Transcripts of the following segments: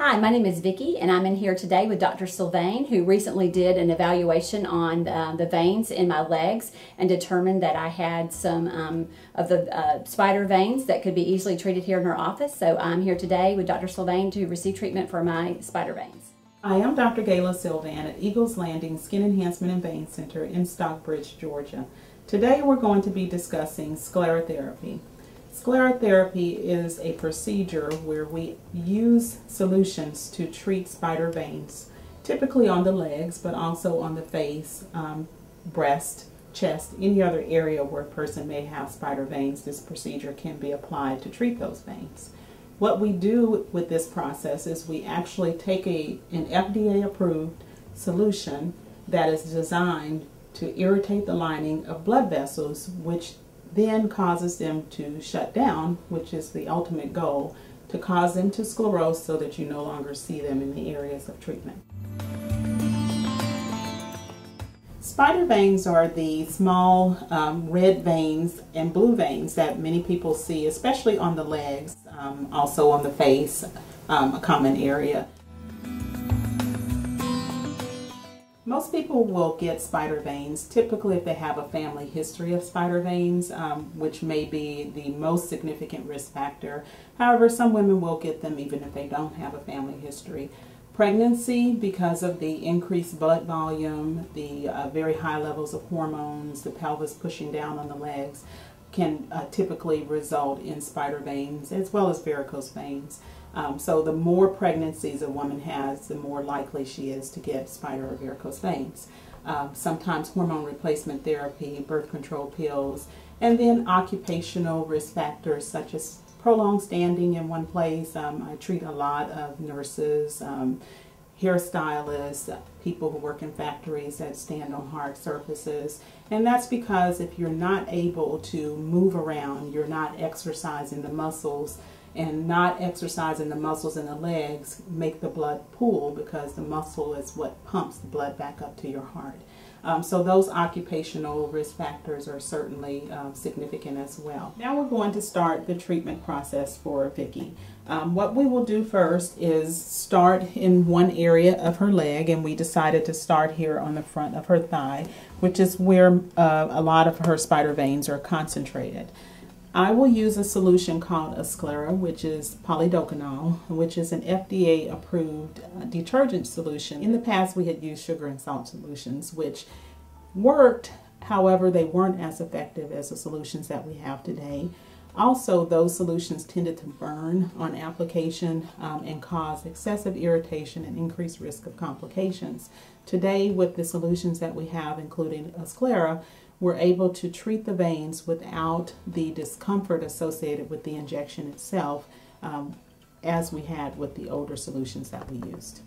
Hi, my name is Vickie, and I'm in here today with Dr. Sylvain, who recently did an evaluation on the veins in my legs and determined that I had some of the spider veins that could be easily treated here in her office. So I'm here today with Dr. Sylvain to receive treatment for my spider veins. Hi, I'm Dr. Gayla Sylvain at Eagles Landing Skin Enhancement and Vein Center in Stockbridge, Georgia. Today we're going to be discussing sclerotherapy. Sclerotherapy is a procedure where we use solutions to treat spider veins, typically on the legs, but also on the face, breast, chest, any other area where a person may have spider veins. This procedure can be applied to treat those veins. What we do with this process is we actually take an FDA-approved solution that is designed to irritate the lining of blood vessels, which then causes them to shut down, which is the ultimate goal, to cause them to sclerose so that you no longer see them in the areas of treatment. Spider veins are the small red veins and blue veins that many people see, especially on the legs, also on the face, a common area. Most people will get spider veins, typically if they have a family history of spider veins, which may be the most significant risk factor. However, some women will get them even if they don't have a family history. Pregnancy, because of the increased blood volume, the very high levels of hormones, the pelvis pushing down on the legs, can typically result in spider veins as well as varicose veins. So the more pregnancies a woman has, the more likely she is to get spider or varicose veins. Sometimes hormone replacement therapy, birth control pills, and then occupational risk factors such as prolonged standing in one place. I treat a lot of nurses, hairstylists, people who work in factories that stand on hard surfaces. And that's because if you're not able to move around, you're not exercising the muscles, and not exercising the muscles in the legs make the blood pool, because the muscle is what pumps the blood back up to your heart. So those occupational risk factors are certainly significant as well. Now we're going to start the treatment process for Vickie. What we will do first is start in one area of her leg, and we decided to start here on the front of her thigh, which is where a lot of her spider veins are concentrated. I will use a solution called a Sclera, which is polydocanol, which is an FDA-approved detergent solution. In the past, we had used sugar and salt solutions, which worked. However, they weren't as effective as the solutions that we have today. Also, those solutions tended to burn on application and cause excessive irritation and increased risk of complications. Today, with the solutions that we have, including a Sclera, we're able to treat the veins without the discomfort associated with the injection itself, as we had with the older solutions that we used.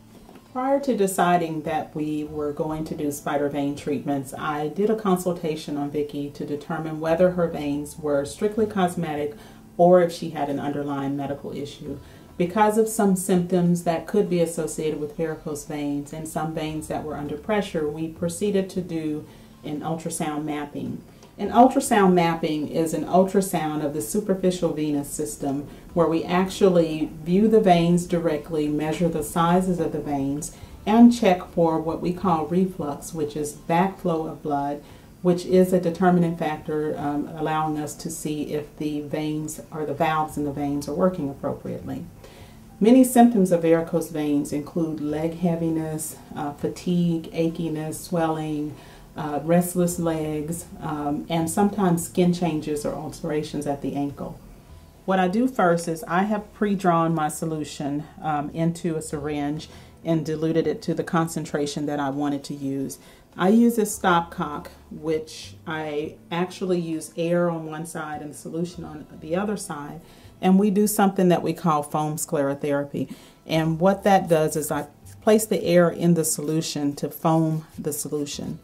Prior to deciding that we were going to do spider vein treatments, I did a consultation on Vickie to determine whether her veins were strictly cosmetic or if she had an underlying medical issue. Because of some symptoms that could be associated with varicose veins and some veins that were under pressure, we proceeded to do an ultrasound mapping. An ultrasound mapping is an ultrasound of the superficial venous system where we actually view the veins directly, measure the sizes of the veins, and check for what we call reflux, which is backflow of blood, which is a determinant factor allowing us to see if the veins or the valves in the veins are working appropriately. Many symptoms of varicose veins include leg heaviness, fatigue, achiness, swelling, restless legs, and sometimes skin changes or ulcerations at the ankle. What I do first is I have pre-drawn my solution into a syringe and diluted it to the concentration that I wanted to use. I use a stopcock, which I actually use air on one side and solution on the other side, and we do something that we call foam sclerotherapy. And what that does is I place the air in the solution to foam the solution.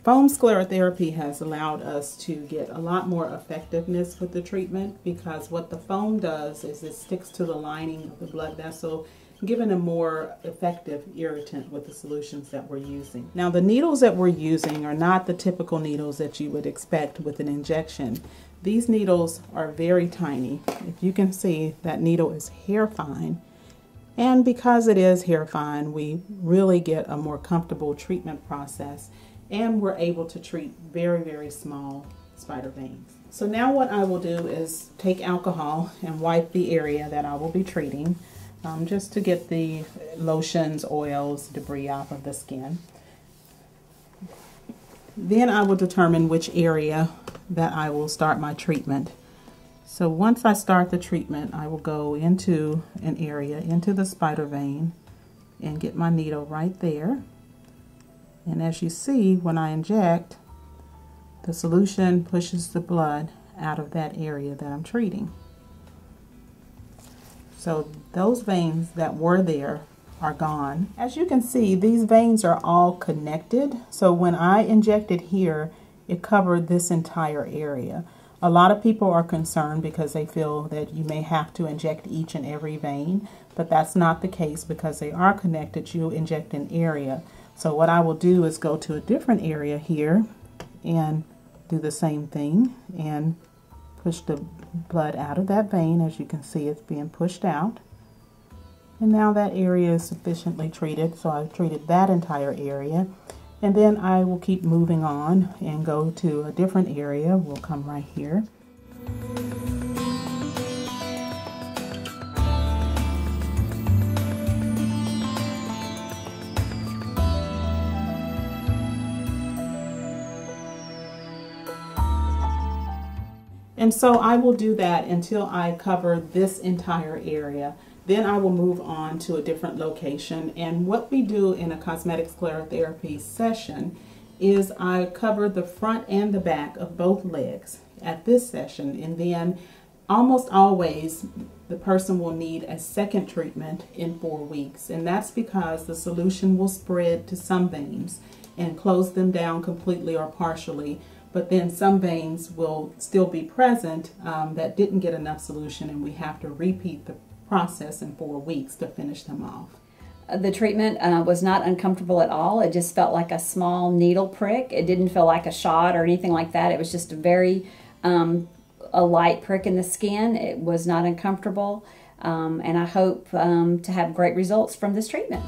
Foam sclerotherapy has allowed us to get a lot more effectiveness with the treatment, because what the foam does is it sticks to the lining of the blood vessel, giving a more effective irritant with the solutions that we're using. Now, the needles that we're using are not the typical needles that you would expect with an injection. These needles are very tiny. If you can see, that needle is hair fine. And because it is hair fine, we really get a more comfortable treatment process, and we're able to treat very, very small spider veins. So now what I will do is take alcohol and wipe the area that I will be treating, just to get the lotions, oils, debris off of the skin. Then I will determine which area that I will start my treatment. So once I start the treatment, I will go into an area, into the spider vein, and get my needle right there. And as you see, when I inject, the solution pushes the blood out of that area that I'm treating. So those veins that were there are gone. As you can see, these veins are all connected. So when I injected here, it covered this entire area. A lot of people are concerned because they feel that you may have to inject each and every vein, but that's not the case because they are connected. You inject an area. So what I will do is go to a different area here and do the same thing and push the blood out of that vein. As you can see, it's being pushed out. And now that area is sufficiently treated, so I've treated that entire area. And then I will keep moving on and go to a different area. We'll come right here. And so I will do that until I cover this entire area. Then I will move on to a different location. And what we do in a cosmetic sclerotherapy session is I cover the front and the back of both legs at this session. And then almost always the person will need a second treatment in 4 weeks. And that's because the solution will spread to some veins and close them down completely or partially. But then some veins will still be present that didn't get enough solution, and we have to repeat the process in 4 weeks to finish them off. The treatment was not uncomfortable at all. It just felt like a small needle prick. It didn't feel like a shot or anything like that. It was just a very a light prick in the skin. It was not uncomfortable, and I hope to have great results from this treatment.